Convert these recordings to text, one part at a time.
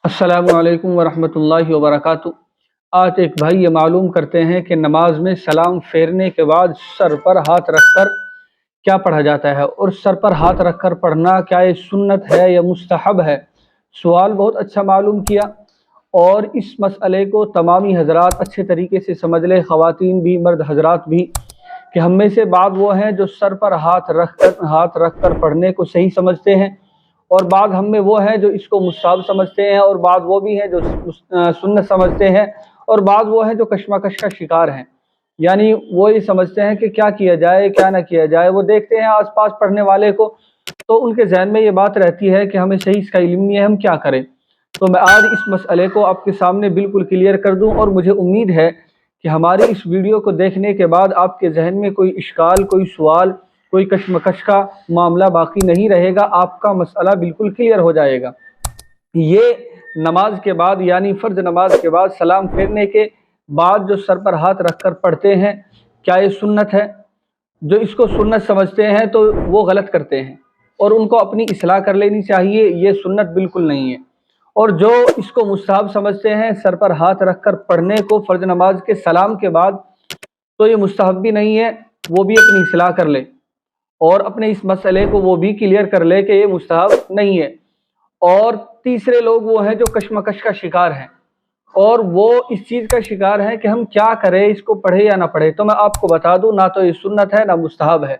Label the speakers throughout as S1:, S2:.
S1: अस्सलामु अलैकुम वरहमतुल्लाहि वबरकातुहू। आज एक भाई ये मालूम करते हैं कि नमाज में सलाम फेरने के बाद सर पर हाथ रखकर क्या पढ़ा जाता है, और सर पर हाथ रखकर पढ़ना क्या ये सुन्नत है या मुस्तहब है। सवाल बहुत अच्छा मालूम किया, और इस मसले को तमामी हजरात अच्छे तरीके से समझ ले, ख़वातीन भी मर्द हजरात भी, कि हम में से बाद वो हैं जो सर पर हाथ रखकर पढ़ने को सही समझते हैं, और बाद हम में वो हैं जो इसको मुस्ताहब समझते हैं, और बाद वो भी हैं जो सुन्नत समझते हैं, और बाद वो हैं जो कशमकश का शिकार हैं। यानी वो ये समझते हैं कि क्या किया जाए क्या ना किया जाए। वो देखते हैं आसपास पढ़ने वाले को, तो उनके जहन में ये बात रहती है कि हमें सही इसका इल्म नहीं है, हम क्या करें। तो मैं आज इस मसले को आपके सामने बिल्कुल क्लियर कर दूं, और मुझे उम्मीद है कि हमारी इस वीडियो को देखने के बाद आपके जहन में कोई इश्काल, कोई सवाल, कोई कशमकश का मामला बाकी नहीं रहेगा। आपका मसला बिल्कुल क्लियर हो जाएगा। ये नमाज के बाद, यानी फ़र्ज नमाज के बाद सलाम फेरने के बाद जो सर पर हाथ रखकर पढ़ते हैं, क्या ये सुन्नत है? जो इसको सुन्नत समझते हैं तो वो गलत करते हैं, और उनको अपनी इस्लाह कर लेनी चाहिए। ये सुन्नत बिल्कुल नहीं है। और जो इसको मुस्तहब समझते हैं सर पर हाथ रखकर पढ़ने को फ़र्ज नमाज के सलाम के बाद, तो ये मुस्तहब भी नहीं है। वो भी अपनी इस्लाह कर ले, और अपने इस मसले को वो भी क्लियर कर ले कि ये मुस्तहब नहीं है। और तीसरे लोग वो हैं जो कशमकश का शिकार हैं, और वो इस चीज़ का शिकार हैं कि हम क्या करें, इसको पढ़े या ना पढ़े। तो मैं आपको बता दूं, ना तो ये सुन्नत है ना मुस्तहब है,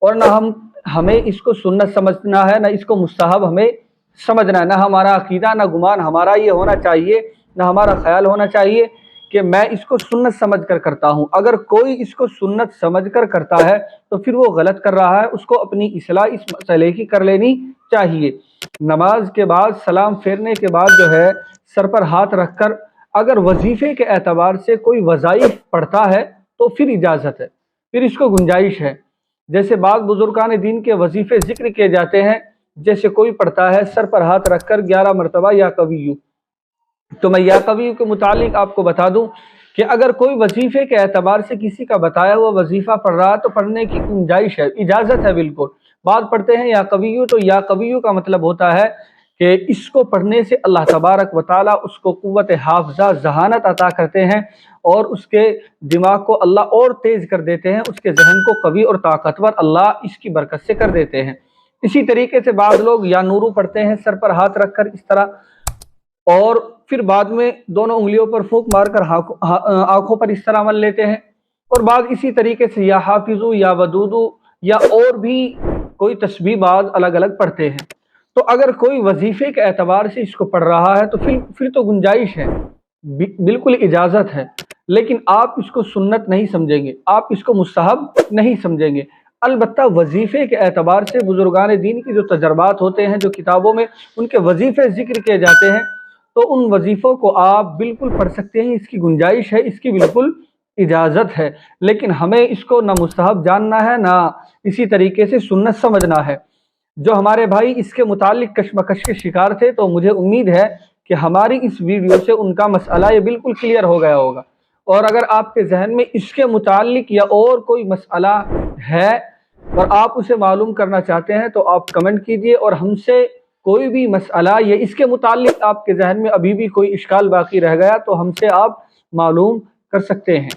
S1: और ना हमें इसको सुन्नत समझना है, ना इसको मुस्तहब हमें समझना है। ना हमारा अकीदा, ना गुमान हमारा ये होना चाहिए, ना हमारा ख्याल होना चाहिए कि मैं इसको सुन्नत समझ कर करता हूँ। अगर कोई इसको सुन्नत समझ कर करता है तो फिर वो गलत कर रहा है, उसको अपनी इस्लाह इस मसले की कर लेनी चाहिए। नमाज के बाद सलाम फेरने के बाद जो है सर पर हाथ रखकर अगर वजीफ़े के एतबार से कोई वज़ाइफ पढ़ता है तो फिर इजाज़त है, फिर इसको गुंजाइश है। जैसे बाद बुजुर्गान दीन के वजीफ़े ज़िक्र किए जाते हैं, जैसे कोई पढ़ता है सर पर हाथ रखकर 11 मरतबा या कवियु। तो मैं या कवियु के मुतालिक आपको बता दूं कि अगर कोई वजीफ़े के एतबार से किसी का बताया हुआ वजीफ़ा पढ़ रहा है तो पढ़ने की गुंजाइश है, इजाज़त है बिल्कुल। बाद पढ़ते हैं या कवियु, तो या कवियु का मतलब होता है कि इसको पढ़ने से अल्लाह तबारक व तआला उसको कुव्वत हाफ़ज़ा ज़हानत अता करते हैं, और उसके दिमाग को अल्लाह और तेज़ कर देते हैं, उसके जहन को कवी और ताकतवर अल्लाह इसकी बरकत से कर देते हैं। इसी तरीके से बाद लोग या नूरू पढ़ते हैं सर पर हाथ रखकर इस तरह, और फिर बाद में दोनों उंगलियों पर फूंक मारकर आंखों पर इस तरह मल लेते हैं। और बाद इसी तरीके से या हाफिजू या वदूदू या और भी कोई तस्बीह बाद अलग अलग पढ़ते हैं। तो अगर कोई वजीफे के एतबार से इसको पढ़ रहा है तो फिर तो गुंजाइश है, बिल्कुल इजाज़त है। लेकिन आप इसको सुन्नत नहीं समझेंगे, आप इसको मुस्तहब नहीं समझेंगे। अलबत्ता वजीफ़े के एतबार से बुजुर्गान दीन की जो तजर्बात होते हैं, जो किताबों में उनके वजीफ़े ज़िक्र किए जाते हैं, तो उन वजीफ़ों को आप बिल्कुल पढ़ सकते हैं। इसकी गुंजाइश है, इसकी बिल्कुल इजाज़त है। लेकिन हमें इसको ना मुस्तहब जानना है, ना इसी तरीके से सुन्नत समझना है। जो हमारे भाई इसके मुतालिक कशमकश के शिकार थे, तो मुझे उम्मीद है कि हमारी इस वीडियो से उनका मसला ये बिल्कुल क्लियर हो गया होगा। और अगर आपके जहन में इसके मुतालिक या और कोई मसला है और आप उसे मालूम करना चाहते हैं, तो आप कमेंट कीजिए, और हमसे कोई भी मसला या इसके मुतालिक आपके जहन में अभी भी कोई इश्काल बाकी रह गया तो हमसे आप मालूम कर सकते हैं।